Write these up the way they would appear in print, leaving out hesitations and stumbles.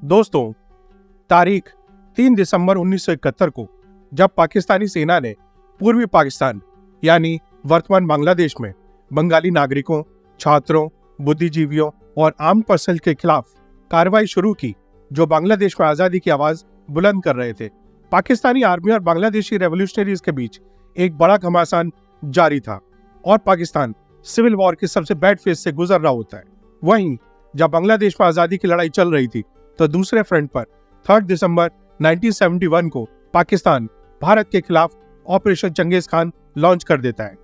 दोस्तों, तारीख 3 दिसंबर 1971 को जब पाकिस्तानी सेना ने पूर्वी पाकिस्तान यानी वर्तमान बांग्लादेश में बंगाली नागरिकों, छात्रों, बुद्धिजीवियों और आम पर्सन के खिलाफ कार्रवाई शुरू की जो बांग्लादेश में आजादी की आवाज बुलंद कर रहे थे, पाकिस्तानी आर्मी और बांग्लादेशी रेवोल्यूशनरीज के बीच एक बड़ा घमासान जारी था और पाकिस्तान सिविल वॉर के सबसे बैड फेज से गुजर रहा होता है। वहीं जब बांग्लादेश में आजादी की लड़ाई चल रही थी तो दूसरे फ्रंट पर 3 दिसंबर 1971 को पाकिस्तान भारत के खिलाफ ऑपरेशन चंगेज खान लॉन्च कर देता है।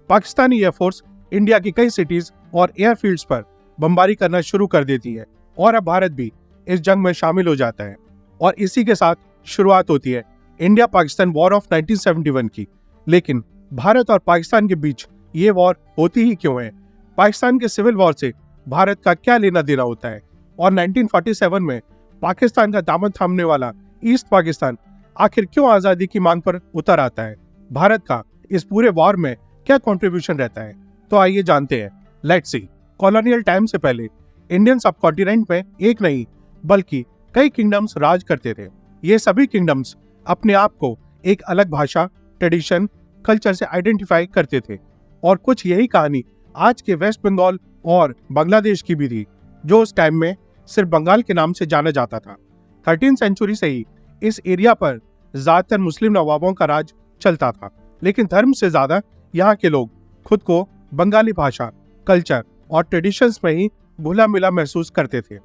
पाकिस्तानी एयरफोर्स इंडिया की कई सिटीज और एयरफील्ड्स पर बमबारी करना शुरू कर देती है और अब भारत भी इस जंग में शामिल हो जाता है और इसी के साथ शुरुआत होती है इंडिया पाकिस्तान वॉर ऑफ 1971 की। लेकिन भारत और पाकिस्तान के बीच ये वॉर होती ही क्यों है? पाकिस्तान के सिविल वॉर से भारत का क्या लेना देना होता है? और 1947 में पाकिस्तान का दामन थामने वाला ईस्ट पाकिस्तान आखिर क्यों आजादी की मांग पर उतर आता है? भारत का इस पूरे वॉर में क्या कंट्रीब्यूशन रहता है? तो आइए जानते हैं। Let's see. कॉलोनियल टाइम से पहले इंडियन सब कॉन्टिनेंट में एक नहीं बल्कि कई किंगडम्स राज करते थे। ये सभी किंगडम्स अपने आप को एक अलग भाषा, ट्रेडिशन, कल्चर से आइडेंटिफाई करते थे और कुछ यही कहानी आज के वेस्ट बंगाल और बांग्लादेश की भी थी, जो उस टाइम में सिर्फ बंगाल के नाम से जाना जाता था। 13वीं सेंचुरी से ही इस एरिया पर ज्यादातर मुस्लिम नवाबों का राज चलता था, लेकिन धर्म से ज्यादा यहाँ के लोग खुद को बंगाली भाषा, कल्चर और ट्रेडिशंस में ही घुला मिला महसूस करते थे।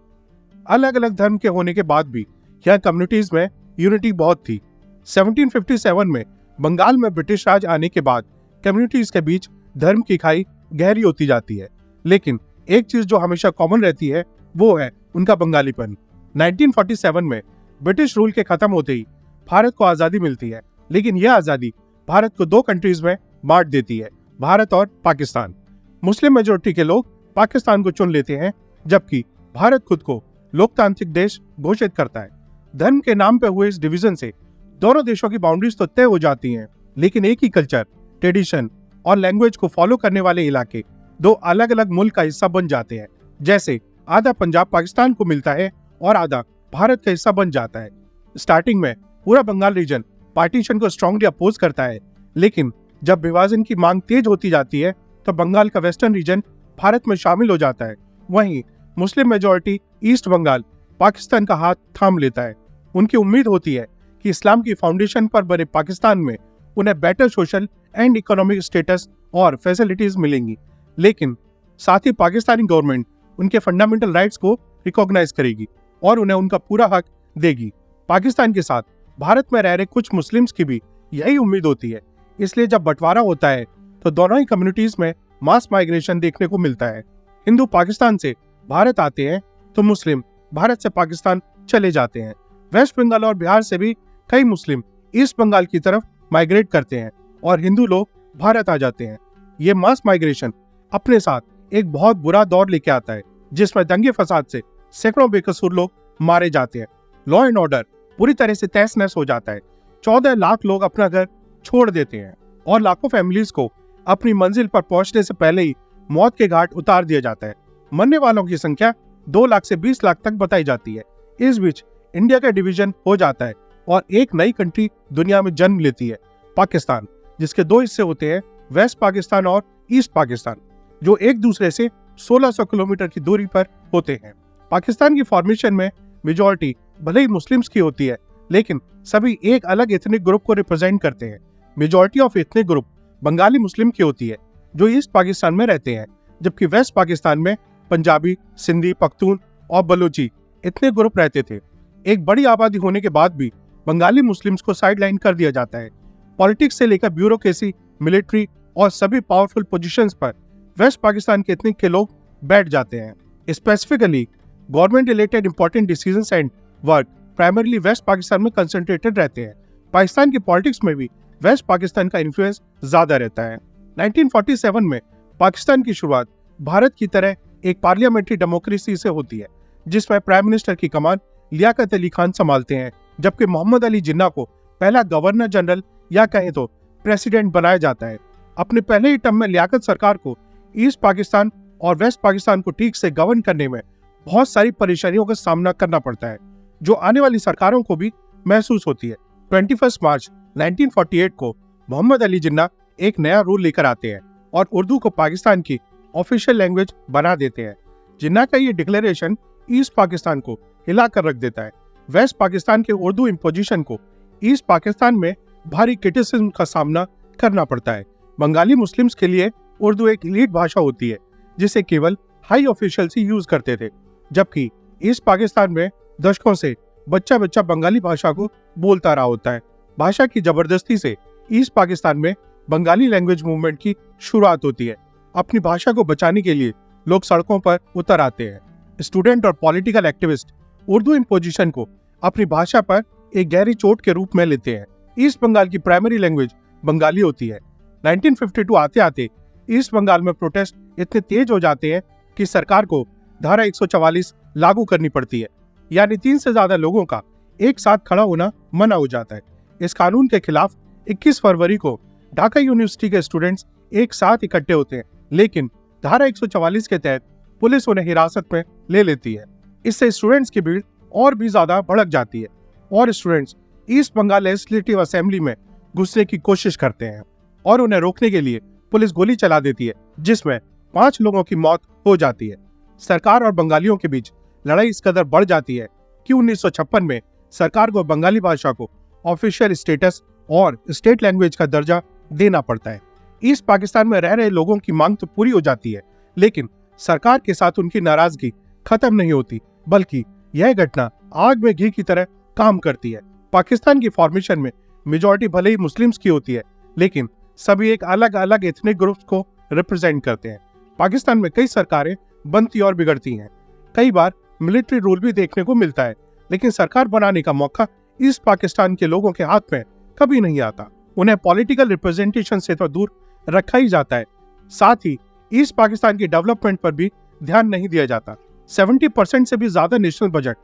अलग अलग धर्म के होने के बाद भी यहाँ कम्युनिटीज में यूनिटी बहुत थी। 1757 में बंगाल में ब्रिटिश राज आने के बाद कम्युनिटीज के बीच धर्म की खाई गहरी होती जाती है, लेकिन एक चीज जो हमेशा कॉमन रहती है वो है उनका बंगालीपन। 1947 में ब्रिटिश रूल के खत्म होते ही भारत को आजादी मिलती है, लेकिन यह आजादी भारत को दो कंट्रीज में बांट देती है, भारत और पाकिस्तान। मुस्लिम मेजोरिटी के लोग पाकिस्तान को चुन लेते हैं, जबकि भारत खुद को लोकतांत्रिक देश घोषित करता है। धर्म के नाम पे हुए इस डिवीजन से दोनों देशों की बाउंड्रीज तो तय हो जाती हैं, लेकिन एक ही कल्चर, ट्रेडिशन और लैंग्वेज को फॉलो करने वाले इलाके दो अलग अलग मुल्क का हिस्सा बन जाते हैं। जैसे आधा पंजाब पाकिस्तान को मिलता है और आधा भारत का हिस्सा बन जाता है। स्टार्टिंग में पूरा बंगाल रीजन पार्टीशन को स्ट्रांगली अपोज करता है, लेकिन जब विभाजन की मांग तेज होती जाती है तो बंगाल का वेस्टर्न रीजन भारत में शामिल हो जाता है। वहीं Muslim majority East Bengal Pakistan का हाथ थाम लेता है। उनकी उम्मीद होती है कि इस्लाम की फाउंडेशन पर बने पाकिस्तान में उन्हें better social and economic status और फैसिलिटीज मिलेंगी, लेकिन साथ ही पाकिस्तानी गवर्नमेंट उनके फंडामेंटल राइट्स को रिकॉग्नाइज करेगी और उन्हें उनका पूरा हक देगी। पाकिस्तान के साथ भारत में रह रहे कुछ मुस्लिम्स की भी यही उम्मीद होती है, इसलिए जब बंटवारा होता है तो दोनों ही कम्युनिटीज में मास माइग्रेशन देखने को मिलता है। हिंदू पाकिस्तान से भारत आते हैं तो मुस्लिम भारत से पाकिस्तान चले जाते हैं। वेस्ट बंगाल और बिहार से भी कई मुस्लिम ईस्ट बंगाल की तरफ माइग्रेट करते हैं और हिंदू लोग भारत आ जाते हैं। ये मास माइग्रेशन अपने साथ एक बहुत बुरा दौर लेके आता है, जिसमें दंगे फसाद से सैकड़ों बेकसूर लोग मारे जाते हैं। लॉ एंड ऑर्डर पूरी तरह से तहस नहस हो जाता है। 14 लाख लोग अपना घर छोड़ देते हैं और लाखों फैमिलीज को अपनी मंजिल पर पहुंचने से पहले ही मौत के घाट उतार दिया जाता है। मरने वालों की संख्या 2 लाख से 20 लाख तक बताई जाती है। इस बीच इंडिया का डिवीजन हो जाता है और एक नई कंट्री दुनिया में जन्म लेती है, पाकिस्तान, जिसके दो हिस्से होते हैं, वेस्ट पाकिस्तान और ईस्ट पाकिस्तान, जो एक दूसरे से 1600 किलोमीटर की दूरी पर होते हैं। पाकिस्तान की फॉर्मेशन में मेजॉरिटी भले ही मुस्लिम्स की होती है, लेकिन सभी एक अलग एथनिक ग्रुप को रिप्रेजेंट करते हैं। Majority of ethnic group Bengali Muslim की होती है जो ईस्ट पाकिस्तान में रहते हैं, जबकि वेस्ट पाकिस्तान में पंजाबी, सिंधी, पख्तून और बलोची एथनिक ग्रुप रहते थे। एक बड़ी आबादी होने के बाद भी बंगाली मुस्लिम्स को साइडलाइन कर दिया जाता है। पॉलिटिक्स से लेकर ब्यूरोक्रेसी, मिलिट्री और सभी पावरफुल पोजीशंस पर वेस्ट पाकिस्तान के एथनिक के लोग बैठ जाते हैं। Specifically government related important decisions and work primarily West Pakistan में कंसंट्रेटेड रहते हैं। पाकिस्तान की पॉलिटिक्स में भी वेस्ट पाकिस्तान का इन्फ्लुएंस ज्यादा रहता है। 1947 में पाकिस्तान की शुरुआत भारत की तरह एक पार्लियामेंट्री डेमोक्रेसी से होती है, जिसमें प्राइम मिनिस्टर की कमान लियाकत अली खान संभालते हैं, जबकि मोहम्मद अली जिन्ना को पहला गवर्नर जनरल या कहें तो प्रेसिडेंट बनाया जाता है। अपने पहले ही टर्म में लियाकत सरकार को ईस्ट पाकिस्तान और वेस्ट पाकिस्तान को ठीक से गवर्न करने में बहुत सारी परेशानियों का सामना करना पड़ता है। जो आने वाली सरकारों को भी महसूस होती है। 21 मार्च 1948 को मोहम्मद अली जिन्ना एक नया रूल लेकर आते हैं और उर्दू को पाकिस्तान की ऑफिशियल लैंग्वेज बना देते हैं। जिन्ना का ये डिक्लेरेशन ईस्ट पाकिस्तान को हिला कर रख देता है। वेस्ट पाकिस्तान के उर्दू इम्पोजिशन को ईस्ट पाकिस्तान में भारी क्रिटिसिज्म का सामना करना पड़ता है। बंगाली मुस्लिम्स के लिए उर्दू एक एलीट भाषा होती है जिसे केवल हाई ऑफिशियल्स ही यूज करते थे, जबकि ईस्ट पाकिस्तान में दशकों से बच्चा बच्चा बंगाली भाषा को बोलता रहा होता है। भाषा की जबरदस्ती से ईस्ट पाकिस्तान में बंगाली लैंग्वेज मूवमेंट की शुरुआत होती है। अपनी भाषा को बचाने के लिए लोग सड़कों पर उतर आते हैं। स्टूडेंट और पॉलिटिकल एक्टिविस्ट उर्दू इम्पोजिशन को अपनी भाषा पर एक गहरी चोट के रूप में लेते हैं। ईस्ट बंगाल की प्राइमरी लैंग्वेज बंगाली होती है। 1952 आते आते ईस्ट बंगाल में प्रोटेस्ट इतने तेज हो जाते हैं कि सरकार को धारा 144 लागू करनी पड़ती है, यानी 3 से ज्यादा लोगों का एक साथ खड़ा होना मना हो जाता है। इस कानून के खिलाफ 21 फरवरी को ढाका यूनिवर्सिटी के स्टूडेंट्स एक साथ इकट्ठे होते हैं, लेकिन धारा 144 के तहत पुलिस उन्हें हिरासत में ले लेती है। इससे स्टूडेंट्स की भीड़ और भी ज्यादा भड़क जाती है और students East Bengal legislative assembly में घुसने की कोशिश करते हैं और उन्हें रोकने के लिए पुलिस गोली चला देती है, जिसमें 5 लोगों की मौत हो जाती है। सरकार और बंगालियों के बीच लड़ाई इस कदर बढ़ जाती है कि 1956 में सरकार को बंगाली भाषा को ऑफिशियल स्टेटस और स्टेट लैंग्वेज का दर्जा देना पड़ता है। ईस्ट पाकिस्तान में रह रहे लोगों की मांग तो पूरी हो जाती है, लेकिन सरकार के साथ उनकी नाराजगी खत्म नहीं होती, बल्कि यह घटना आग में घी की तरह काम करती है। पाकिस्तान की फॉर्मेशन में मेजॉरिटी भले ही मुस्लिम्स की होती है, लेकिन सभी एक अलग अलग एथनिक ग्रुप्स को रिप्रेजेंट करते हैं। पाकिस्तान में कई सरकारें बनती और बिगड़ती हैं। कई बार मिलिट्री रूल भी देखने को मिलता है, लेकिन सरकार बनाने का मौका ईस्ट पाकिस्तान के लोगों के हाथ में कभी नहीं आता। उन्हें पॉलिटिकल रिप्रेजेंटेशन से तो दूर रखा ही जाता है। साथ ही ईस्ट पाकिस्तान की डेवलपमेंट पर भी ध्यान नहीं दिया जाता। 70% से भी ज्यादा नेशनल बजट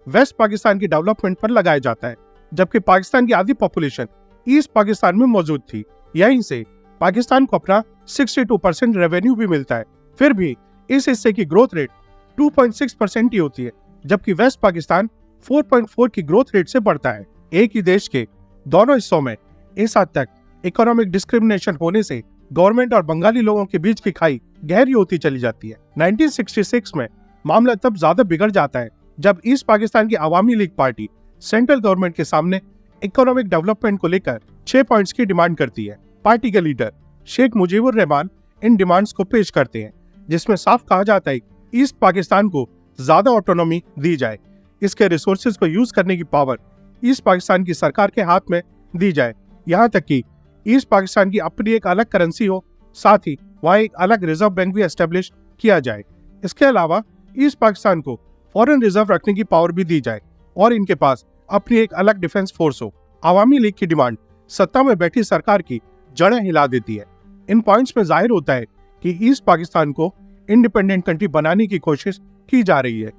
वेस्ट पाकिस्तान की डेवलपमेंट पर लगाया जाता है, जबकि पाकिस्तान की आधी पॉपुलेशन ईस्ट पाकिस्तान में मौजूद थी। यहीं से पाकिस्तान को अपना 62% रेवेन्यू भी मिलता है। फिर भी इस हिस्से की ग्रोथ रेट 2.6% ही होती है, जबकि वेस्ट पाकिस्तान 4.4 की ग्रोथ रेट से बढ़ता है। एक ही देश के दोनों हिस्सों में इस हद तक इकोनॉमिक डिस्क्रिमिनेशन होने से गवर्नमेंट और बंगाली लोगों के बीच की खाई गहरी होती चली जाती है। 1966 में मामला तब ज्यादा बिगड़ जाता है जब ईस्ट पाकिस्तान की अवामी लीग पार्टी सेंट्रल गवर्नमेंट के सामने इकोनॉमिक डेवलपमेंट को लेकर 6 पॉइंट्स की डिमांड करती है। पार्टी के लीडर शेख मुजीबुर रहमान इन डिमांड्स को पेश करते हैं, जिसमें साफ कहा जाता है कि ईस्ट पाकिस्तान को ज्यादा ऑटोनॉमी दी जाए, इसके रिसोर्सेज को यूज करने की पावर ईस्ट पाकिस्तान की सरकार के हाथ में दी जाए, यहाँ तक कि ईस्ट पाकिस्तान की अपनी एक अलग करेंसी हो, साथ ही वहाँ एक अलग रिजर्व बैंक भी एस्टेब्लिश किया जाए। इसके अलावा ईस्ट पाकिस्तान को फॉरेन रिजर्व रखने की पावर भी दी जाए और इनके पास अपनी एक अलग डिफेंस फोर्स हो। अवामी लीग की डिमांड सत्ता में बैठी सरकार की जड़ें हिला देती है। इन पॉइंट्स में जाहिर होता है कि ईस्ट पाकिस्तान को इंडिपेंडेंट कंट्री बनाने की कोशिश की जा रही है।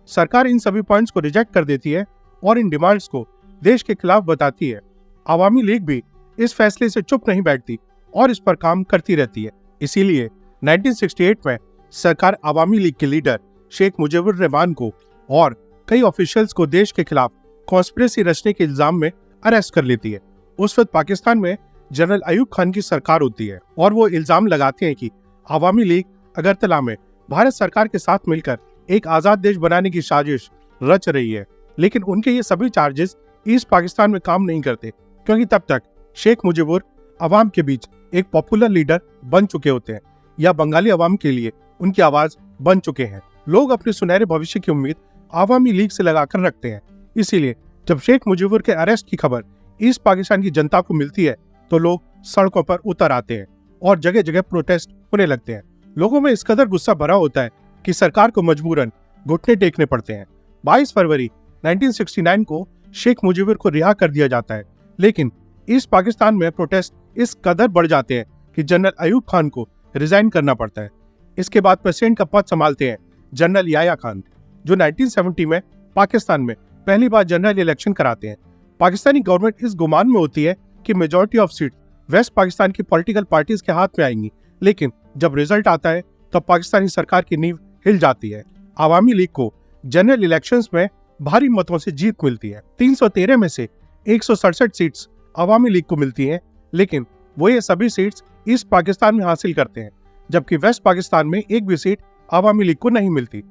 सरकार इन सभी पॉइंट्स को रिजेक्ट कर देती है और इन डिमांड्स को देश के खिलाफ बताती है। अवामी लीग भी इस फैसले से चुप नहीं बैठती और इस पर काम करती रहती है। इसीलिए 1968 में सरकार अवामी लीग के लीडर शेख मुजीबुर रहमान को और कई ऑफिशियल्स को देश के खिलाफ कॉन्स्पिरेसी रचने के इल्जाम में अरेस्ट कर लेती है। उस वक्त पाकिस्तान में जनरल अयूब खान की सरकार होती है और वो इल्जाम लगाते हैं कि अवामी लीग अगरतला में भारत सरकार के साथ मिलकर एक आजाद देश बनाने की साजिश रच रही है। लेकिन उनके ये सभी चार्जेस ईस्ट पाकिस्तान में काम नहीं करते, क्योंकि तब तक शेख मुजीबुर अवाम के बीच एक पॉपुलर लीडर बन चुके होते हैं या बंगाली अवाम के लिए उनकी आवाज बन चुके हैं। लोग अपने सुनहरे भविष्य की उम्मीद अवामी लीग से लगाकर रखते हैं। इसीलिए जब शेख मुजीबुर के अरेस्ट की खबर ईस्ट पाकिस्तान की जनता को मिलती है तो लोग सड़कों पर उतर आते हैं और जगह जगह प्रोटेस्ट होने लगते हैं। लोगों में इस कदर गुस्सा भरा होता है कि सरकार को मजबूरन घुटने टेकने पड़ते हैं। 22 फरवरी 1969 को शेख मुजीबुर को रिहा कर दिया जाता है, लेकिन ईस्ट पाकिस्तान में प्रोटेस्ट इस कदर बढ़ जाते हैं कि जनरल अयूब खान को रिजाइन करना पड़ता है। इसके बाद प्रेसिडेंट का पद संभालते हैं जनरल याया खान, जो 1970 में पाकिस्तान में पहली बार जनरल इलेक्शन कराते हैं। पाकिस्तानी गवर्नमेंट इस गुमान में होती है कि majority of seat West Pakistan की पॉलिटिकल पार्टीज के हाथ में आएंगी, लेकिन जब रिजल्ट आता है तब पाकिस्तानी सरकार की नींव हिल जाती है। अवामी लीग को जनरल इलेक्शंस में भारी मतों से जीत मिलती है। 313 में से 167 सीट्स अवामी लीग को मिलती हैं, लेकिन वो ये सभी सीट्स ईस्ट पाकिस्तान में हासिल करते हैं, जबकि वेस्ट पाकिस्तान में एक भी सीट अवामी लीग को नहीं मिलती।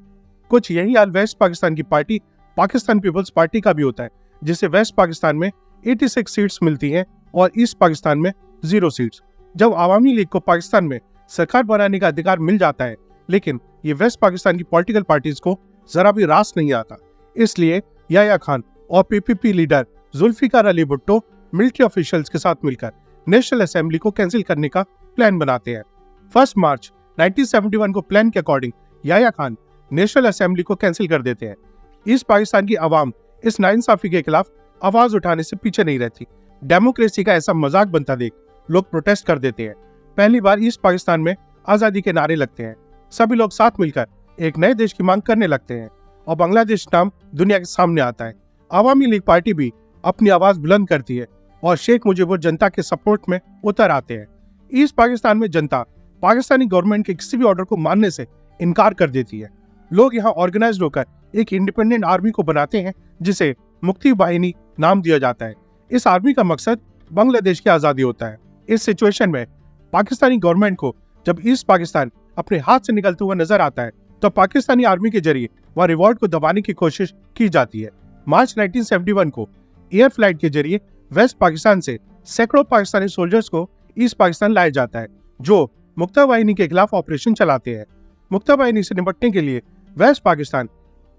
कुछ यही हाल वेस्ट पाकिस्तान की पार्टी पाकिस्तान पीपल्स पार्टी का भी होता है, जिसे वेस्ट पाकिस्तान में 86 सीट्स मिलती हैं और ईस्ट पाकिस्तान में 0 सीट्स। जब अवामी लीग को पाकिस्तान में सरकार बनाने का अधिकार मिल जाता है, लेकिन ये वेस्ट पाकिस्तान की पॉलिटिकल पार्टीज को जरा भी रास नहीं आता। इसलिए याह्या खान और PPP leader Zulfikar Ali Bhutto military officials के साथ मिलकर नेशनल असेंबली को कैंसिल करने का प्लान बनाते हैं। 1 मार्च 1971 को प्लान के according Yahya Khan national assembly को कैंसिल कर देते हैं। ईस्ट पाकिस्तान की आवाम इस नाइंसाफी के खिलाफ आवाज उठाने से पीछे नहीं रहती। डेमोक्रेसी का ऐसा मजाक बनता देख लोग प्रोटेस्ट कर देते हैं। पहली बार ईस्ट पाकिस्तान में आजादी के नारे लगते हैं। सभी लोग साथ मिलकर एक नए देश की मांग करने लगते हैं और बांग्लादेश नाम दुनिया के सामने आता है। अवामी लीग पार्टी भी अपनी आवाज बुलंद करती है और शेख मुजीबुर जनता के सपोर्ट में उतर आते हैं। ईस्ट पाकिस्तान में जनता पाकिस्तानी गवर्नमेंट के किसी भी ऑर्डर को मानने से इनकार कर देती है। लोग यहाँ ऑर्गेनाइज्ड होकर एक इंडिपेंडेंट आर्मी को बनाते हैं, जिसे मुक्ति बाहिनी नाम दिया जाता है। इस आर्मी का मकसद बांग्लादेश की आजादी होता है। इस सिचुएशन में पाकिस्तानी गवर्नमेंट को जब ईस्ट पाकिस्तान अपने हाथ से निकलते हुए नजर आता है, तो पाकिस्तानी आर्मी के जरिए वह रिवॉल्ट को दबाने की कोशिश की जाती है। मार्च 1971 को एयर फ्लाइट के जरिए वेस्ट पाकिस्तान से सैकड़ों पाकिस्तानी सोल्जर्स को ईस्ट पाकिस्तान लाया जाता है, जो मुक्ता वाहिनी के खिलाफ ऑपरेशन चलाते हैं। मुक्ता वाहिनी से निपटने के लिए वेस्ट पाकिस्तान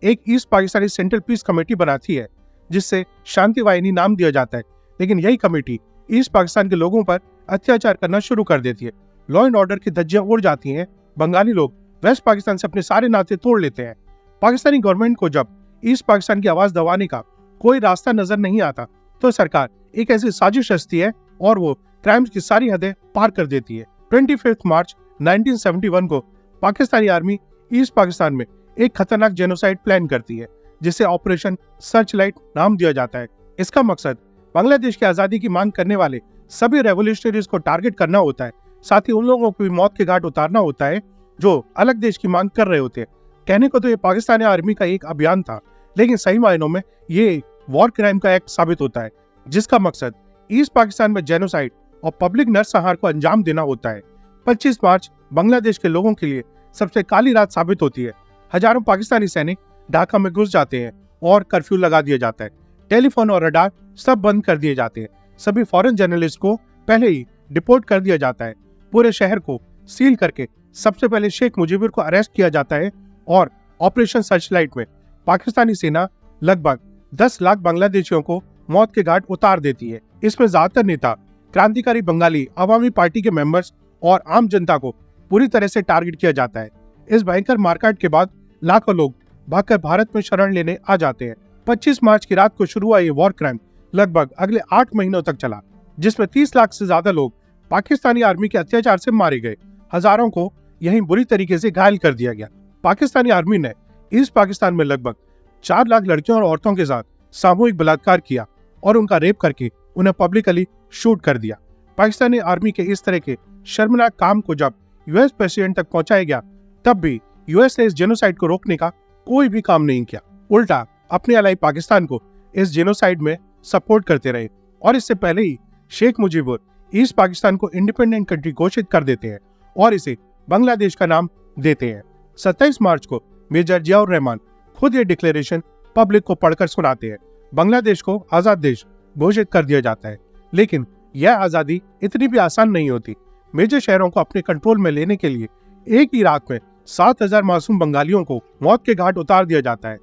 एक east Pakistani central peace committee बनाती है, जिससे शांति वाहिनी नाम दिया जाता है। लेकिन यही कमेटी ईस्ट पाकिस्तान के लोगों पर अत्याचार करना शुरू कर देती है। लॉ एंड ऑर्डर की धज्जियां उड़ जाती हैं। बंगाली लोग वेस्ट पाकिस्तान से अपने सारे नाते तोड़ लेते हैं। पाकिस्तानी गवर्नमेंट को जब ईस्ट पाकिस्तान की आवाज दबाने का कोई रास्ता नजर नहीं आता, तो सरकार एक ऐसी साजिश रचती है और वो क्राइम्स की सारी हदें पार कर देती है। 25 मार्च 1971 को पाकिस्तानी आर्मी ईस्ट पाकिस्तान में एक खतरनाक जेनोसाइड प्लान करती है, जिसे ऑपरेशन सर्चलाइट नाम दिया जाता है। इसका मकसद बांग्लादेश की आजादी की मांग करने वाले सभी रेवोल्यूशनरीज को टारगेट करना होता है। साथ ही उन लोगों को भी मौत के घाट उतारना होता है जो अलग देश की मांग कर रहे होते हैं। कहने को तो ये पाकिस्तानी आर्मी का एक अभियान था, लेकिन सही मायनों में ये वॉर क्राइम का एक्ट साबित होता है, जिसका मकसद ईस्ट पाकिस्तान में जेनोसाइड और पब्लिक नरसंहार को अंजाम देना होता है। 25 मार्च बांग्लादेश के लोगों के लिए सबसे काली रात साबित होती है। हजारों पाकिस्तानी सैनिक ढाका में घुस जाते हैं और कर्फ्यू लगा दिया जाता है। टेलीफोन और रडार सब बंद कर दिए जाते हैं। सभी फॉरेन जर्नलिस्ट को पहले ही डिपोर्ट कर दिया जाता है। पूरे शहर को सील करके सबसे पहले शेख मुजीबुर को अरेस्ट किया जाता है और ऑपरेशन सर्चलाइट में पाकिस्तानी सेना लगभग 10 लाख बांग्लादेशियों को मौत के घाट उतार देती है। इसमें ज्यादातर नेता, क्रांतिकारी बंगाली अवामी पार्टी के मेंबर्स और आम जनता को पूरी तरह से टारगेट किया जाता है। इस भयंकर मारकाट के बाद लाखों लोग भागकर भारत में शरण लेने आ जाते हैं। 25 मार्च की रात को शुरू हुआ ये वॉर क्राइम लगभग अगले 8 महीनों तक चला, जिसमें 30 लाख से ज्यादा लोग पाकिस्तानी आर्मी के अत्याचार से मारे गए। हजारों को यहीं बुरी तरीके से घायल कर दिया गया। पाकिस्तानी आर्मी ने ईस्ट पाकिस्तान में लगभग 4 लाख लड़कियों और औरतों के साथ सामूहिक बलात्कार किया और उनका रेप करके उन्हें पब्लिकली शूट कर दिया। पाकिस्तानी आर्मी के इस तरह के शर्मनाक काम को जब यूएस प्रेसिडेंट तक पहुंचाया गया, तब भी यूएस ने इस जेनोसाइड को रोकने का कोई भी काम नहीं किया। उल्टा अपने अलाई पाकिस्तान को इस जेनोसाइड में सपोर्ट करते रहे और इससे पहले ही शेख मुजीबुर ईस्ट पाकिस्तान को इंडिपेंडेंट कंट्री घोषित कर देते हैं और इसे बांग्लादेश का नाम देते हैं। 27 मार्च को मेजर जियाउर रहमान खुद ये डिक्लेरेशन पब्लिक को पढ़कर सुनाते हैं। बांग्लादेश को आजाद देश घोषित कर दिया जाता है, लेकिन यह आजादी इतनी भी आसान नहीं होती। मेजर शहरों को अपने कंट्रोल में लेने के लिए एक ही रात में 7,000 मासूम बंगालियों को मौत के घाट उतार दिया जाता है।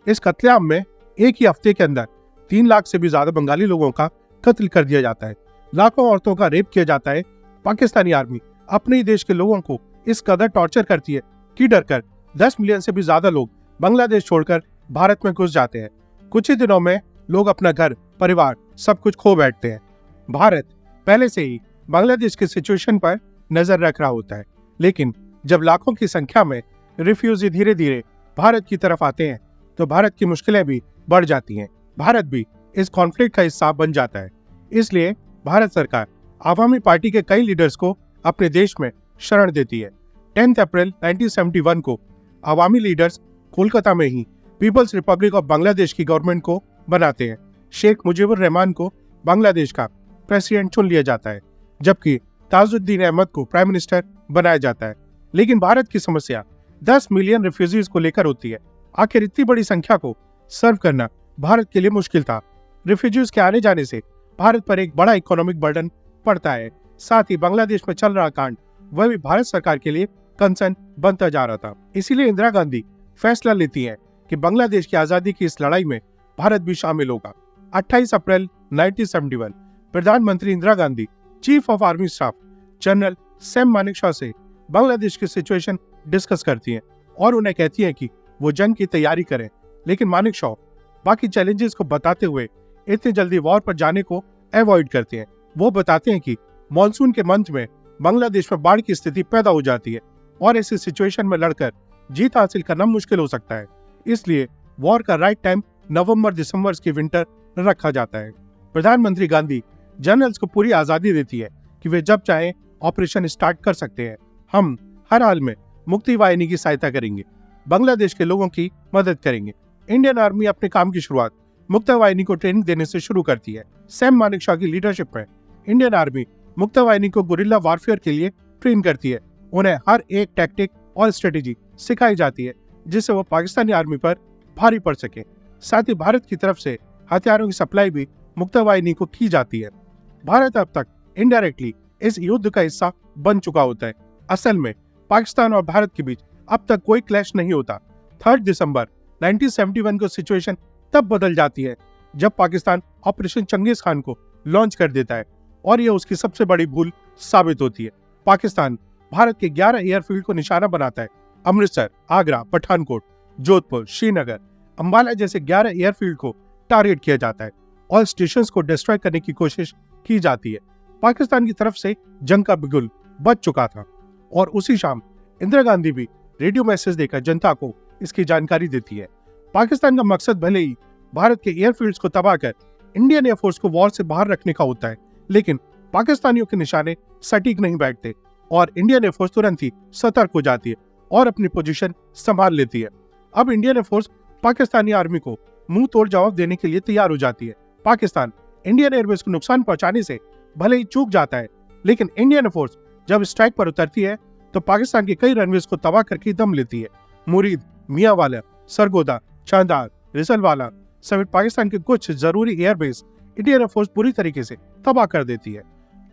इस कत्लेआम में एक ही हफ्ते के अंदर 3 लाख से भी ज्यादा बंगाली लोगों का कत्ल कर दिया जाता है। लाखों औरतों का रेप किया जाता है। पाकिस्तानी आर्मी अपने ही देश के लोगों को इस कदर टॉर्चर करती है कि डरकर 10 मिलियन से भी ज्यादा लोग बांग्लादेश छोड़कर भारत में घुस जाते हैं। कुछ ही दिनों में लोग अपना घर, परिवार सब कुछ खो बैठते हैं। भारत पहले से ही बांग्लादेश की सिचुएशन पर नजर रख रहा होता है, लेकिन जब लाखों की संख्या में रिफ्यूजी धीरे धीरे भारत की तरफ आते हैं, तो भारत की मुश्किलें भी बढ़ जाती हैं। भारत भी इस कॉन्फ्लिक्ट का हिस्सा बन जाता है। इसलिए भारत सरकार आवामी पार्टी के कई लीडर्स को अपने देश में शरण देती है। 10 अप्रैल 1971 को आवामी लीडर्स कोलकाता में ही पीपल्स रिपब्लिक ऑफ बांग्लादेश की गवर्नमेंट को बनाते हैं। शेख मुजीबुर रहमान को बांग्लादेश का प्रेसिडेंट चुन लिया जाता है, जबकि ताजुद्दीन अहमद को प्राइम मिनिस्टर बनाया जाता है। लेकिन भारत की समस्या 10 मिलियन रिफ्यूजीज को लेकर होती है। आखिर इतनी बड़ी संख्या को सर्व करना भारत के लिए मुश्किल था। रिफ्यूजीज के आने जाने से भारत पर एक बड़ा इकोनॉमिक बर्डन पड़ता है। साथ ही बांग्लादेश में चल रहा कांड वह भी भारत सरकार के लिए कंसर्न बनता जा रहा था। इसीलिए इंदिरा गांधी फैसला लेती है कि बांग्लादेश की आजादी की इस लड़ाई में भारत भी शामिल होगा। 28 अप्रैल 1971 प्रधानमंत्री Indira Gandhi chief of army staff general Sam Manekshaw से बांग्लादेश की सिचुएशन डिस्कस करती हैं और उन्हें कहती हैं कि वो जंग की तैयारी करें। लेकिन मानेकशॉ बाकी चैलेंजेस को बताते हुए इतनी जल्दी वॉर पर जाने को अवॉइड करते हैं। वो बताते हैं कि मॉनसून के मंथ में बांग्लादेश में बाढ़ की स्थिति पैदा हो जाती है और ऐसी सिचुएशन में लड़कर जीत हासिल करना मुश्किल हो सकता है। इसलिए वॉर का राइट टाइम नवंबर दिसंबर की विंटर रखा जाता है। प्रधानमंत्री गांधी जनरल्स को पूरी आजादी देती है कि वे जब चाहें ऑपरेशन स्टार्ट कर सकते हैं। हम हर हाल में मुक्ति वाहिनी की सहायता करेंगे, बांग्लादेश के लोगों की मदद करेंगे। इंडियन आर्मी अपने काम की शुरुआत मुक्ता वाहिनी को ट्रेनिंग देने से शुरू करती है। सैम मानेकशॉ की लीडरशिप में इंडियन आर्मी मुक्ता वाहिनी को गुरिल्ला वारफेयर के लिए ट्रेन करती है। उन्हें हर एक टैक्टिक और स्ट्रेटेजी सिखाई जाती है जिससे वो पाकिस्तानी आर्मी पर भारी पड़ सके। साथ ही भारत की तरफ से हथियारों की सप्लाई भी मुक्ता वाहिनी को की जाती है। भारत अब तक इनडायरेक्टली इस युद्ध का हिस्सा बन चुका होता है। असल में पाकिस्तान और भारत के बीच अब तक कोई क्लैश नहीं होता। 3 दिसंबर 1971 को सिचुएशन तब बदल जाती है जब पाकिस्तान ऑपरेशन चंगेज खान को लॉन्च कर देता है और यह उसकी सबसे बड़ी भूल साबित होती है। पाकिस्तान भारत के 11 एयरफील्ड को निशाना बनाता है। अमृतसर, आगरा, पठानकोट, जोधपुर, श्रीनगर, अंबाला जैसे 11 एयरफील्ड को टारगेट किया जाता है और स्टेशंस को डिस्ट्रॉय करने की कोशिश की जाती है। पाकिस्तान की तरफ से जंग का बिगुल बच चुका था और उसी शाम इंदिरा गांधी भी रेडियो मैसेज देकर जनता को इसकी जानकारी देती है। पाकिस्तान का मकसद भले ही भारत के एयरफील्ड्स को तबाह कर इंडियन एयरफोर्स को वॉर से बाहर रखने का होता है, लेकिन पाकिस्तानियों के निशाने सटीक नहीं बैठते और इंडियन एयरफोर्स तुरंत ही सतर्क हो जाती है और अपनी पोजीशन संभाल लेती है। अब इंडियन एयरफोर्स पाकिस्तानी आर्मी को मुंह तोड़ जवाब देने के लिए तैयार हो जाती है। पाकिस्तान इंडियन एयरबेस को नुकसान पहुंचाने से भले ही चूक जाता है, लेकिन इंडियन एयरफोर्स जब स्ट्राइक पर उतरती है तो पाकिस्तान के कई रनवेज को तबाह करके दम लेती है। मुरीद, मियांवाला, सरगोदा, चांदार, रिसलवाला समेत पाकिस्तान के कुछ जरूरी एयरबेस इंडियन एयरफोर्स पूरी तरीके से तबाह कर देती है।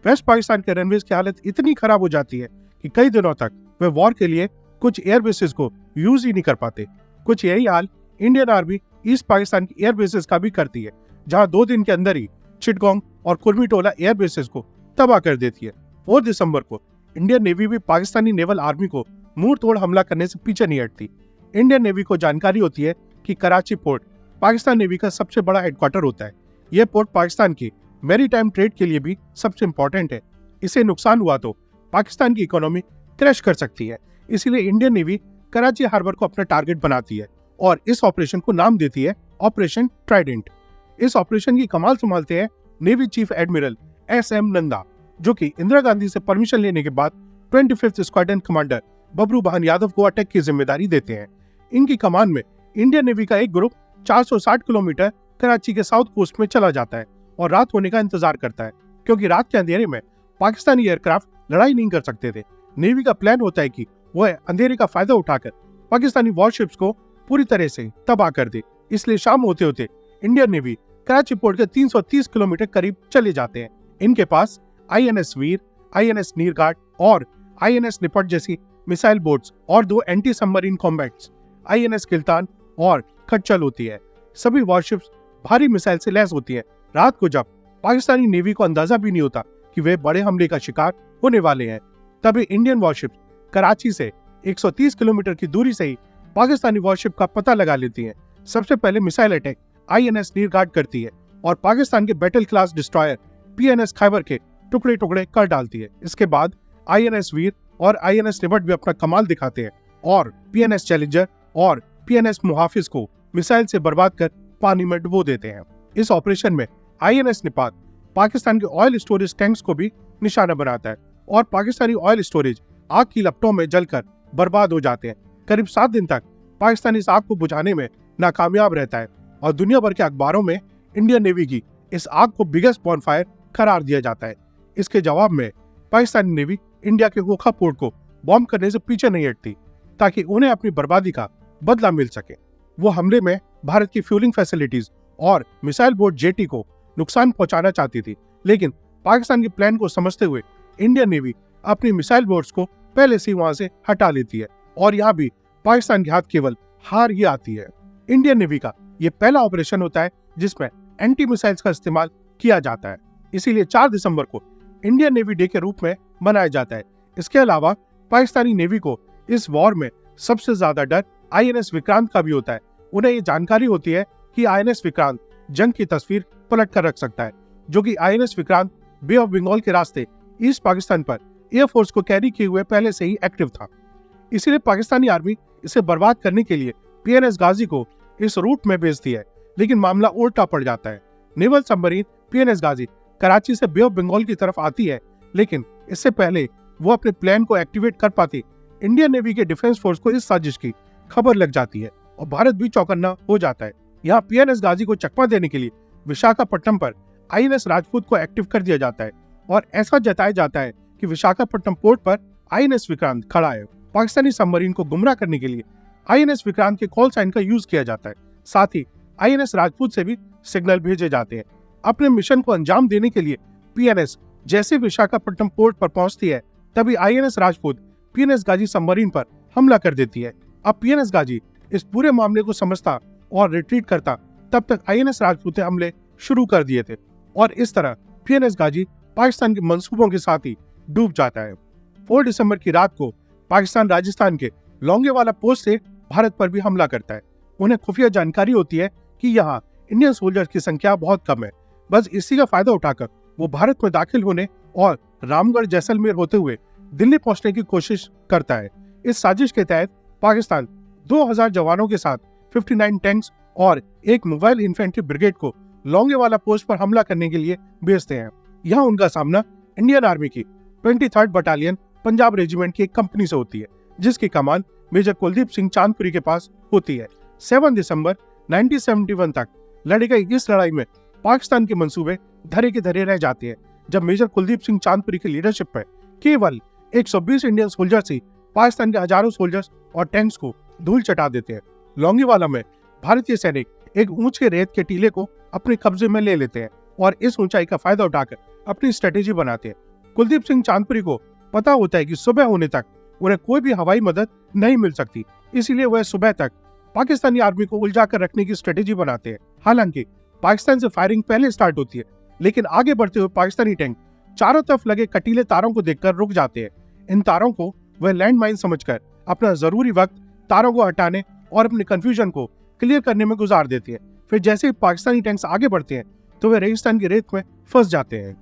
वेस्ट पाकिस्तान के रनवेज की हालत इतनी खराब हो जाती है कि कई दिनों तक वे वॉर के लिए कुछ एयरबेसेस को यूज ही नहीं कर पाते। कुछ यही हाल इंडियन आर्मी ईस्ट पाकिस्तान की एयरबेसेस का भी करती है, जहां 2 दिन के अंदर ही चिटगोंग और कुर्मीटोला एयरबेसेस को तबाह कर देती है। 4 दिसंबर को इंडियन नेवी भी पाकिस्तानी नेवल आर्मी को मुंह तोड़ हमला करने से पीछे नहीं हटती। इंडियन नेवी को जानकारी होती है कि कराची पोर्ट पाकिस्तान नेवी का सबसे बड़ा हेडक्वार्टर होता है। यह पोर्ट पाकिस्तान की मैरीटाइम ट्रेड के लिए भी सबसे इंपॉर्टेंट है। इसे नुकसान हुआ तो पाकिस्तान की इकोनॉमी क्रैश कर सकती है। इसीलिए इंडियन नेवी कराची हार्बर को अपना टारगेट बनाती है और इस ऑपरेशन को नाम देती है ऑपरेशन ट्राइडेंट। इस ऑपरेशन की कमाल संभालते हैं navy chief admiral SM Nanda, जो कि इंदिरा गांधी से परमिशन लेने के बाद 25th squadron commander Babru Bhan Yadav को अटैक की जिम्मेदारी देते हैं। इनकी कमान में इंडियन नेवी का एक ग्रुप 460 किलोमीटर कराची के साउथ कोस्ट में चला जाता है और रात होने का इंतजार करता है, क्योंकि रात के अंधेरे में पाकिस्तानी एयरक्राफ्ट लड़ाई नहीं कर सकते थे। नेवी का प्लान होता है कि वह अंधेरे का फायदा उठाकर पाकिस्तानी वॉरशिप्स को पूरी तरह से तबाह कर दे। इसलिए शाम होते होते इंडियन नेवी कराची पोर्ट के 330 किलोमीटर करीब चले जाते हैं। इनके पास INS वीर, INS नीरगार्ड और INS निपट जैसी मिसाइल बोट्स और 2 anti submarine combats INS Kiltan और खच्चल होती है। सभी वॉरशिप्स भारी मिसाइल से लैस होती है। रात को जब पाकिस्तानी नेवी को अंदाजा भी नहीं होता कि वे बड़े हमले का शिकार होने वाले हैं, तभी इंडियन वॉरशिप्स कराची से 130 किलोमीटर की दूरी से ही पाकिस्तानी वॉरशिप का पता लगा लेती हैं। सबसे पहले मिसाइल अटैक INS नीरगार्ड करती है और पाकिस्तान के battle class destroyer PNS Khyber के टुकड़े टुकड़े कर डालती है। इसके बाद INS वीर और INS निपट भी अपना कमाल दिखाते हैं और PNS चैलेंजर और PNS मुहाफिज को मिसाइल से बर्बाद कर पानी में डुबो देते हैं। इस ऑपरेशन में INS निपात पाकिस्तान के ऑयल स्टोरेज टैंक्स को भी निशाना बनाता है और पाकिस्तानी ऑयल स्टोरेज आग की लपटों में जलकर बर्बाद हो जाते हैं। करीब 7 दिन तक पाकिस्तान इस आग को बुझाने में नाकामयाब रहता है और दुनिया भर के अखबारों में इंडियन नेवी की इस आग को बिगेस्ट बॉनफायर करार दिया जाता है। इसके जवाब में पाकिस्तानी नेवी इंडिया के ओखा पोर्ट को बॉम्ब करने से पीछे नहीं हटती ताकि उन्हें अपनी बर्बादी का बदला मिल सके। वो हमले में भारत की फ्यूलिंग फैसिलिटीज और मिसाइल बोट जेटी को नुकसान पहुंचाना चाहती थी, लेकिन पाकिस्तान के प्लान को समझते हुए इंडियन नेवी अपनी मिसाइल बोट्स को पहले से वहां से हटा लेती है और यहाँ भी पाकिस्तान के हाथ केवल हार ही आती है। इंडियन नेवी का ये पहला ऑपरेशन होता है जिसमें एंटी मिसाइल्स का इस्तेमाल किया जाता है, इसीलिए 4 दिसंबर को इंडियन नेवी डे के रूप में मनाया जाता है। इसके अलावा पाकिस्तानी नेवी को इस वॉर में सबसे ज्यादा डर INS विक्रांत का भी होता है। उन्हें ये जानकारी होती है कि INS विक्रांत जंग की तस्वीर पलट कर रख सकता है, जो कि INS Vikrant Bay of Bengal के रास्ते ईस्ट पाकिस्तान पर एयरफोर्स को कैरी किए हुए पहले से ही एक्टिव था। इसीलिए पाकिस्तानी आर्मी इसे बर्बाद करने के लिए PNS गाजी को इस रूट में भेजती है, लेकिन मामला उल्टा पड़ जाता है। नेवल सबमरीन PNS गाजी कराची से बे ऑफ बंगाल की तरफ आती है, लेकिन इससे पहले वो अपने प्लान को एक्टिवेट कर पाती इंडियन नेवी के डिफेंस फोर्स को इस साजिश की खबर लग जाती है और भारत भी चौकन्ना हो जाता है। यहाँ PNS गाजी को चकमा देने के लिए विशाखापट्टनम पर INS राजपूत को एक्टिव कर दिया जाता है और ऐसा जताया जाता है कि विशाखापट्टनम पोर्ट पर INS विक्रांत खड़ा है। पाकिस्तानी सबमरीन को गुमराह करने के लिए INS विक्रांत के कॉल साइन का यूज किया जाता है। साथ ही INS राजपूत से भी सिग्नल भेजे जाते हैं। अपने मिशन को अंजाम देने के लिए PNS जैसे विशाखापट्टनम पोर्ट पर पहुंचती है, तभी INS राजपूत PNS गाजी सबमरीन पर हमला कर देती है। अब PNS गाजी इस पूरे मामले को समझता और रिट्रीट करता, तब तक INS राजपूत ने हमले शुरू कर दिए थे और इस तरह PNS गाजी पाकिस्तान के मंसूबों के साथ ही डूब जाता है। 4 दिसंबर की रात को पाकिस्तान राजस्थान के लोंगेवाला पोस्ट से भारत पर भी हमला करता है। उन्हें खुफिया जानकारी होती है कि यहाँ इंडियन सोल्जर्स की संख्या बहुत कम है। बस इसी का फायदा उठाकर वो भारत में दाखिल होने और रामगढ़ जैसलमेर होते हुए दिल्ली पहुंचने की कोशिश करता है। इस साजिश के तहत पाकिस्तान 2000 जवानों के साथ 59 टैंक्स और एक मोबाइल इन्फेंट्री ब्रिगेड को लोंगेवाला पोस्ट पर हमला करने के लिए भेजते हैं। यहाँ उनका सामना इंडियन आर्मी की 23rd बटालियन पंजाब रेजिमेंट की एक कंपनी से होती है, जिसकी कमान मेजर कुलदीप सिंह चांदपुरी के पास होती है। 7 दिसंबर 1971 तक लड़ी गई इस लड़ाई में पाकिस्तान के मंसूबे धरे के धरे रह जाते हैं, जब मेजर कुलदीप सिंह चांदपुरी की लीडरशिप में केवल 120 इंडियन सोल्जर्स ही पाकिस्तान के हजारों सोल्जर्स और टैंक्स को धूल चटा देते हैं। लोंगेवाला में भारतीय सैनिक एक ऊंचे रेत के टीले को अपने कब्जे में ले लेते हैं और इस ऊंचाई का फायदा उठाकर अपनी स्ट्रेटेजी बनाते हैं। कुलदीप सिंह चांदपुरी को पता होता है कि सुबह होने तक उन्हें कोई भी हवाई मदद नहीं मिल सकती, इसीलिए वह सुबह तक पाकिस्तानी आर्मी को उलझा कर रखने की स्ट्रेटेजी बनाते हैं। हालांकि पाकिस्तान से फायरिंग पहले स्टार्ट होती है, लेकिन आगे बढ़ते हुए पाकिस्तानी टैंक चारों तरफ लगे कटीले तारों को देखकर रुक जाते हैं। इन तारों को वह लैंड माइन समझकर अपना जरूरी वक्त तारों को हटाने और अपने कंफ्यूजन को क्लियर करने में गुजार देती है। फिर जैसे ही पाकिस्तानी टैंक्स आगे बढ़ते हैं तो वे रेगिस्तान की रेत में फंस जाते हैं।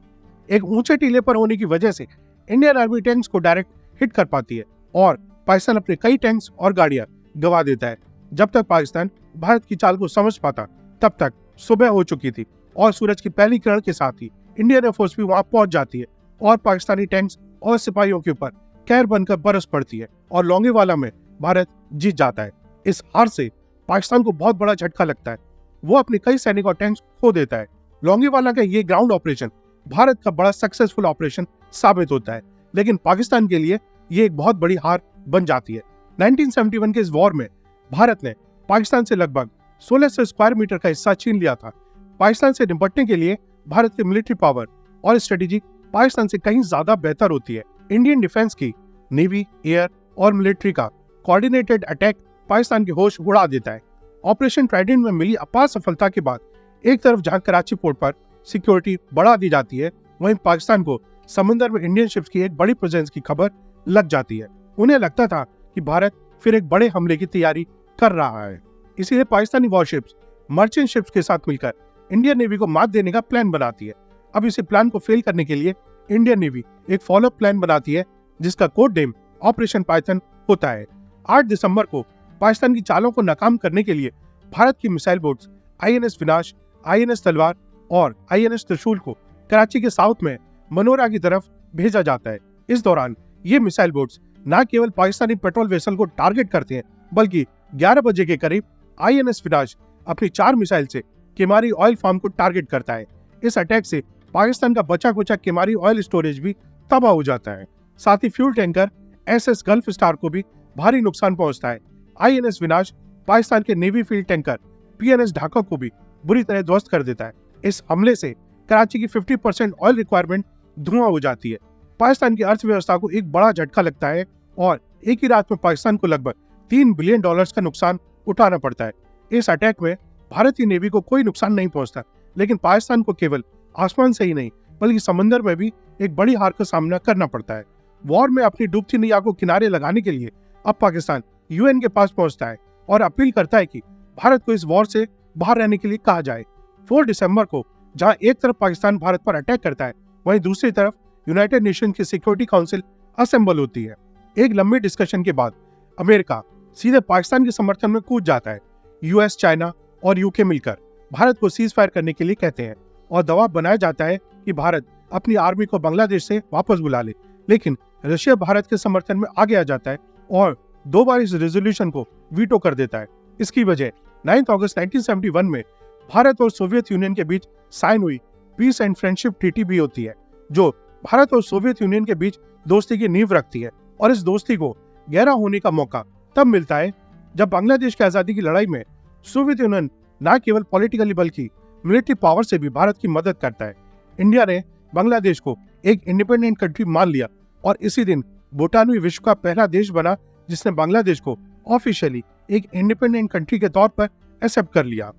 एक ऊंचे टीले पर होने की वजह से इंडियन आर्मी टैंक्स को डायरेक्ट हिट कर पाती है और पाकिस्तान अपने कई टैंक्स और गाड़ियां गवा देता है। जब तक पाकिस्तान भारत की चाल को समझ पाता, तब तक सुबह हो चुकी थी और सूरज की पहली किरण के साथ ही इंडियन एयरफोर्स भी वहां पहुंच जाती है और पाकिस्तानी टैंक्स और सिपाहियों के ऊपर कहर बनकर बरस पड़ती है और लोंगेवाला में भारत जीत जाता है। इस हार से पाकिस्तान को बहुत बड़ा झटका लगता है। वो अपने कई सैनिक और टैंक्स खो देता है। लोंगेवाला का ये ग्राउंड ऑपरेशन भारत का बड़ा सक्सेसफुल ऑपरेशन साबित होता है, लेकिन पाकिस्तान के लिए ये एक बहुत बड़ी हार बन जाती है। 1971 के इस वॉर में भारत ने पाकिस्तान से लगभग 1600 स्क्वायर मीटर का हिस्सा छीन लिया था। पाकिस्तान से निपटने के लिए भारत की मिलिट्री पावर और स्ट्रेटेजी पाकिस्तान से कहीं ज्यादा बेहतर होती है। इंडियन डिफेंस की नेवी, एयर और मिलिट्री का कोऑर्डिनेटेड अटैक पाकिस्तान के होश उड़ा देता है। ऑपरेशन ट्राइडेंट में मिली अपार सफलता के बाद एक तरफ जहां कराची पोर्ट पर सिक्योरिटी बढ़ा दी जाती है, वहीं पाकिस्तान को समंदर में इंडियन शिप्स की एक बड़ी प्रेजेंस की खबर लग जाती है। उन्हें लगता था कि भारत फिर एक बड़े हमले की तैयारी कर रहा है, इसीलिए पाकिस्तानी वॉरशिप्स मर्चेंट शिप्स के साथ मिलकर इंडियन नेवी को मात देने का प्लान बनाती है। अब इसी प्लान को फेल करने के लिए इंडियन नेवी एक फॉलो प्लान बनाती है, जिसका कोड नेम ऑपरेशन पाइथन होता है। 8 दिसंबर को पाकिस्तान की चालों को नाकाम करने के लिए भारत की मिसाइल बोट्स INS विनाश, INS तलवार और INS त्रिशूल को कराची के साउथ में मनोरा की तरफ भेजा जाता है। इस दौरान ये मिसाइल बोट्स न केवल पाकिस्तानी पेट्रोल वेसल को टारगेट करते हैं, बल्कि 11 बजे के करीब INS विनाश अपनी 4 मिसाइल से केमारी ऑयल फार्म को टारगेट करता है। इस अटैक से पाकिस्तान का बचा कुचा केमारी ऑयल स्टोरेज भी तबाह हो जाता है। साथ ही fuel tanker SS Gulf Star को भी भारी नुकसान पहुंचता है। INS विनाश पाकिस्तान के navy field tanker PNS Dhaka को भी बुरी तरह ध्वस्त कर देता है। इस हमले से कराची की 50% ऑयल रिक्वायरमेंट धुआं हो जाती है। पाकिस्तान की अर्थव्यवस्था को एक बड़ा झटका लगता है और एक ही रात में पाकिस्तान को लगभग $3 बिलियन का नुकसान उठाना पड़ता है। इस अटैक में भारतीय नेवी को कोई नुकसान नहीं पहुंचता, लेकिन पाकिस्तान को केवल आसमान से ही नहीं बल्कि समंदर में भी एक बड़ी हार का सामना करना पड़ता है। वॉर में अपनी डूबती नैया को किनारे लगाने के लिए अब पाकिस्तान UN के पास पहुंचता है और अपील करता है कि भारत को इस वॉर से बाहर रहने के लिए कहा जाए। 4 दिसंबर को जहां एक तरफ पाकिस्तान भारत पर अटैक करता है, वहीं दूसरी तरफ यूनाइटेड नेशन की सिक्योरिटी काउंसिल असेंबल होती है। एक लंबे डिस्कशन के बाद अमेरिका सीधे पाकिस्तान के समर्थन में कूद जाता है। US, चाइना और UK मिलकर भारत को सीज फायर करने के लिए कहते हैं और दबाव बनाया जाता है कि भारत अपनी आर्मी को बांग्लादेश से वापस बुला ले। लेकिन रशिया भारत के समर्थन में आगे आ जाता है और 2 बार इस रेजोल्यूशन को वीटो कर देता है। इसकी वजह 9 अगस्त 1971 में भारत और सोवियत यूनियन के बीच साइन हुई पीस एंड फ्रेंडशिप ट्रीटी भी होती है, जो भारत और सोवियत यूनियन के बीच दोस्ती की नींव रखती है। और इस दोस्ती को गहरा होने का मौका तब मिलता है जब बांग्लादेश की आजादी की लड़ाई में सोवियत यूनियन न केवल पॉलिटिकली बल्कि मिलिट्री पावर से भी भारत की मदद करता है। इंडिया ने बांग्लादेश को एक इंडिपेंडेंट कंट्री मान लिया और इसी दिन भूटान भी विश्व का पहला देश बना जिसने बांग्लादेश को ऑफिशियली एक इंडिपेंडेंट कंट्री के तौर पर एक्सेप्ट कर लिया।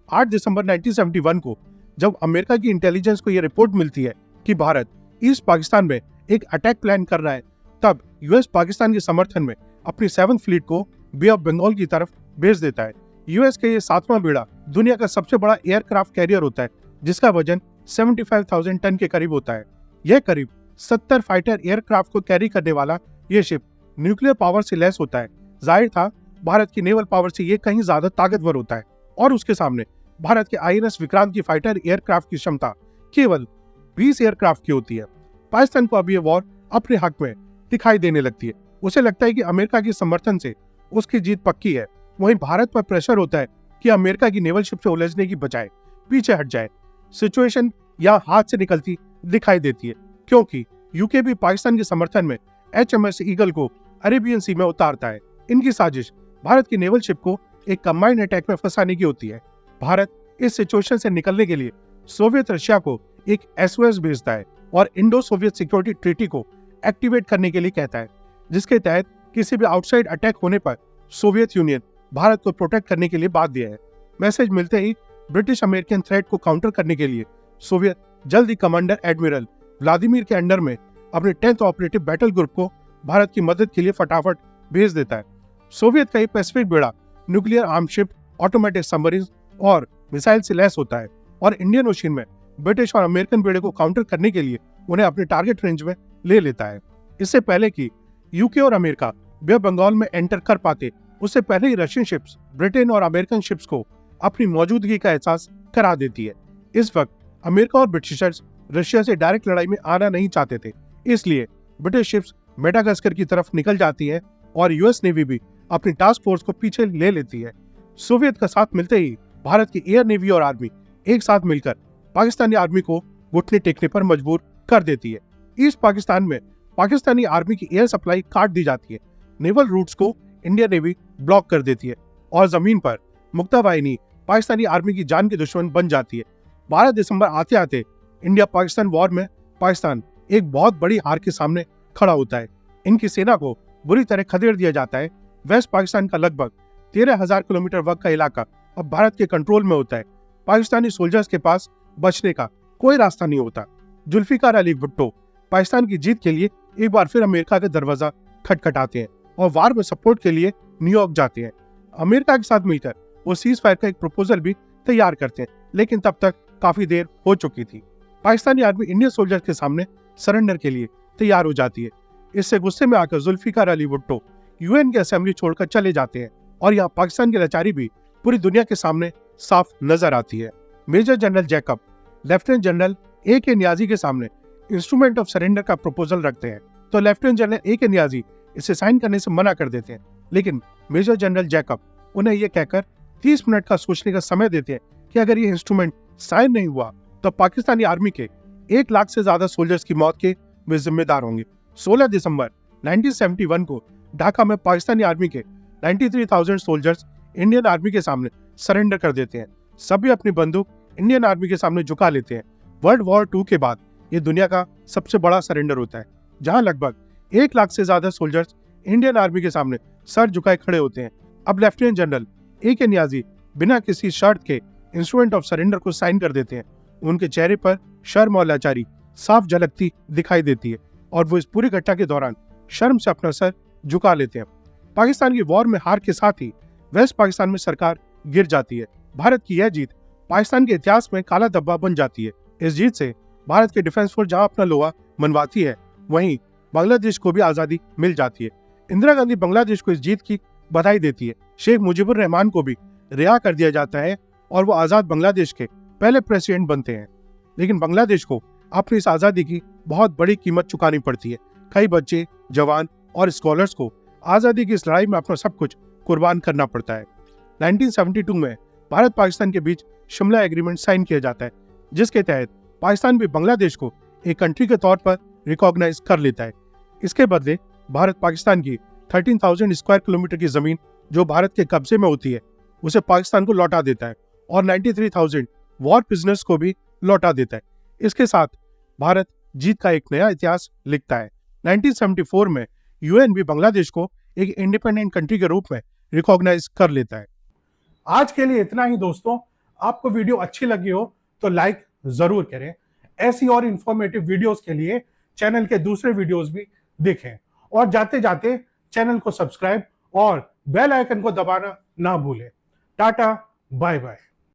8 दिसंबर 1971 को जब अमेरिका की इंटेलिजेंस को यह रिपोर्ट मिलती है कि भारत ईस्ट पाकिस्तान में एक अटैक प्लान कर रहा है, तब US पाकिस्तान के समर्थन में अपनी 7th फ्लीट को बे ऑफ बंगाल की तरफ भेज देता है। US का ये 7वां बेड़ा दुनिया का सबसे बड़ा एयरक्राफ्ट कैरियर होता है, जिसका वजन 75,000 टन के करीब होता है। यह करीब 70 फाइटर एयरक्राफ्ट को कैरी करने वाला यह शिप न्यूक्लियर पावर से लैस होता है। जाहिर था भारत की नेवल पावर से ये कहीं ज्यादा ताकतवर होता है और उसके सामने भारत के INS विक्रांत की फाइटर एयरक्राफ्ट की क्षमता केवल 20 एयरक्राफ्ट की होती है। पाकिस्तान को अब ये वॉर अपने हक में दिखाई देने लगती है। उसे लगता है कि अमेरिका के समर्थन से उसकी जीत पक्की है। वहीं भारत पर प्रेशर होता है कि अमेरिका की नेवल शिप से उलझने की बजाय पीछे हट जाए। सिचुएशन या हाथ से निकलती दिखाई देती है क्योंकि UK भी पाकिस्तान के समर्थन में HMS ईगल को अरेबियन सी में उतारता है। इनकी साजिश भारत की नेवल शिप को एक कंबाइंड अटैक में फंसाने की होती है। भारत इस सिचुएशन से निकलने के लिए सोवियत रशिया को एक SOS भेजता है और इंडो सोवियत सिक्योरिटी ट्रीटी को एक्टिवेट करने के लिए कहता है, जिसके तहत किसी भी आउटसाइड अटैक होने पर सोवियत यूनियन भारत को प्रोटेक्ट करने के लिए बाध्य है। मैसेज मिलते ही ब्रिटिश अमेरिकन थ्रेट को काउंटर करने के लिए सोवियत जल्द ही कमांडर एडमिरल व्लादिमीर के अंडर में अपने 10th ऑपरेटिव बैटल ग्रुप को भारत की मदद के लिए फटाफट भेज देता है। सोवियत का ये पैसिफिक बेड़ा nuclear arm ship, automatic submarine और मिसाइल से लैस होता है और इंडियन ओशन में ब्रिटिश और अमेरिकन बेड़े को काउंटर करने के लिए उन्हें अपने टारगेट रेंज में ले लेता है। इससे पहले कि UK और अमेरिका बे ऑफ बंगाल में एंटर कर पाते, उससे पहले ही रशियन शिप्स ब्रिटेन और अमेरिकन शिप्स को अपनी मौजूदगी का एहसास करा देती है। इस वक्त अमेरिका और ब्रिटिशर्स रशिया से डायरेक्ट लड़ाई में आना नहीं चाहते थे, इसलिए ब्रिटिश शिप्स मेडागास्कर की तरफ निकल जाती है और US नेवी भी अपनी टास्क फोर्स को पीछे ले लेती है। सोवियत का साथ मिलते ही भारत की एयर नेवी और आर्मी एक साथ मिलकर पाकिस्तानी आर्मी को घुटने टेकने पर मजबूर कर देती है। ईस्ट पाकिस्तान में पाकिस्तानी आर्मी की एयर सप्लाई काट दी जाती है। नेवल रूट्स को इंडियन नेवी ब्लॉक कर देती है और जमीन पर मुक्ता वाहिनी पाकिस्तानी आर्मी की जान की दुश्मन बन जाती है। 12 दिसंबर आते आते इंडिया पाकिस्तान वॉर में पाकिस्तान एक बहुत बड़ी हार के सामने खड़ा होता है। इनकी सेना को बुरी तरह खदेड़ दिया जाता है। वेस्ट पाकिस्तान का लगभग 13,000 किलोमीटर वर्ग का इलाका अब भारत के कंट्रोल में होता है। पाकिस्तानी सोल्जर्स के पास बचने का कोई रास्ता नहीं होता। जुल्फिकार अली भुट्टो पाकिस्तान की जीत के लिए एक बार फिर अमेरिका का दरवाजा खटखटाते हैं और वार में सपोर्ट के लिए न्यूयॉर्क जाते हैं। अमेरिका के साथ मिलकर वो सीज फायर का एक प्रपोजल भी तैयार करते हैं, लेकिन तब तक काफी देर हो चुकी थी। पाकिस्तानी आर्मी इंडियन सोल्जर्स के सामने सरेंडर के लिए तैयार हो जाती है। इससे गुस्से में आकर जुल्फिकार अली भुट्टो UN की असेंबली छोड़कर चले जाते हैं और यहाँ पाकिस्तान की लाचारी भी पूरी दुनिया के सामने साफ नजर आती है। Major general Jacob lieutenant general AK Niazi के सामने इंस्ट्रूमेंट ऑफ सरेंडर का प्रपोजल रखते हैं, तो लेफ्टिनेंट जनरल AK नियाजी इसे साइन करने से मना कर देते हैं, लेकिन मेजर जनरल जैकब उन्हें यह कहकर 30 मिनट का सोचने का समय देते हैं कि अगर ये इंस्ट्रूमेंट साइन नहीं हुआ तो पाकिस्तानी आर्मी के 1 लाख से ज्यादा सोल्जर्स की मौत के वे जिम्मेदार होंगे। 16 दिसंबर 1971 को ढाका में पाकिस्तानी आर्मी के 93,000 सोल्जर्स इंडियन आर्मी के सामने सरेंडर कर देते हैं। सभी अपनी बंदूक इंडियन आर्मी के सामने झुका लेते हैं। वर्ल्ड वॉर 2 के बाद ये दुनिया का सबसे बड़ा सरेंडर होता है, जहां लगभग 1 लाख से ज्यादा सोल्जर्स इंडियन आर्मी के सामने सर झुकाए खड़े होते हैं। अब लेफ्टिनेंट जनरल A.K. नियाजी बिना किसी शर्त के इंस्ट्रूमेंट ऑफ सरेंडर को साइन कर देते हैं। उनके चेहरे पर शर्म और लाचारी साफ झलकती दिखाई देती है और वो इस पूरी घटना के दौरान शर्म से अपना सर झुका लेते हैं। पाकिस्तान की वॉर में हार के साथ ही वेस्ट पाकिस्तान में सरकार गिर जाती है। भारत की यह जीत पाकिस्तान के इतिहास में काला धब्बा बन जाती है। इस जीत से भारत की डिफेंस फोर्स जहां अपना लोहा मनवाती है, वहीं बांग्लादेश को भी आजादी मिल जाती है। इंदिरा गांधी बांग्लादेश को इस जीत की बधाई देती है। शेख मुजीबुर रहमान को भी रिहा कर दिया जाता है और वो आजाद बांग्लादेश के पहले प्रेसिडेंट बनते हैं। लेकिन बांग्लादेश को अपनी इस आजादी की बहुत बड़ी कीमत चुकानी पड़ती है। कई बच्चे, जवान और स्कॉलर्स को आजादी की इस लड़ाई में अपना सब कुछ कुर्बान करना पड़ता है। 1972 में भारत पाकिस्तान के बीच शिमला एग्रीमेंट साइन किया जाता है, जिसके तहत पाकिस्तान भी बांग्लादेश को एक कंट्री के तौर पर रिकॉग्नाइज कर लेता है। इसके बदले भारत पाकिस्तान की 13,000 स्क्वायर किलोमीटर की जमीन जो भारत के कब्जे में होती है, उसे पाकिस्तान को लौटा देता है और 93,000 वॉर प्रिजनर्स को भी लौटा देता है। इसके साथ भारत जीत का एक नया इतिहास लिखता है। 1974 में यूएन भी बांग्लादेश को एक इंडिपेंडेंट कंट्री के रूप में रिकॉग्नाइज कर लेता है। आज के लिए इतना ही दोस्तों। आपको वीडियो अच्छी लगी हो तो लाइक जरूर करें। ऐसी और इंफॉर्मेटिव वीडियोस के लिए चैनल के दूसरे वीडियोस भी देखें और जाते जाते चैनल को सब्सक्राइब और बेल आइकन को दबाना ना भूलें। Tata, bye bye.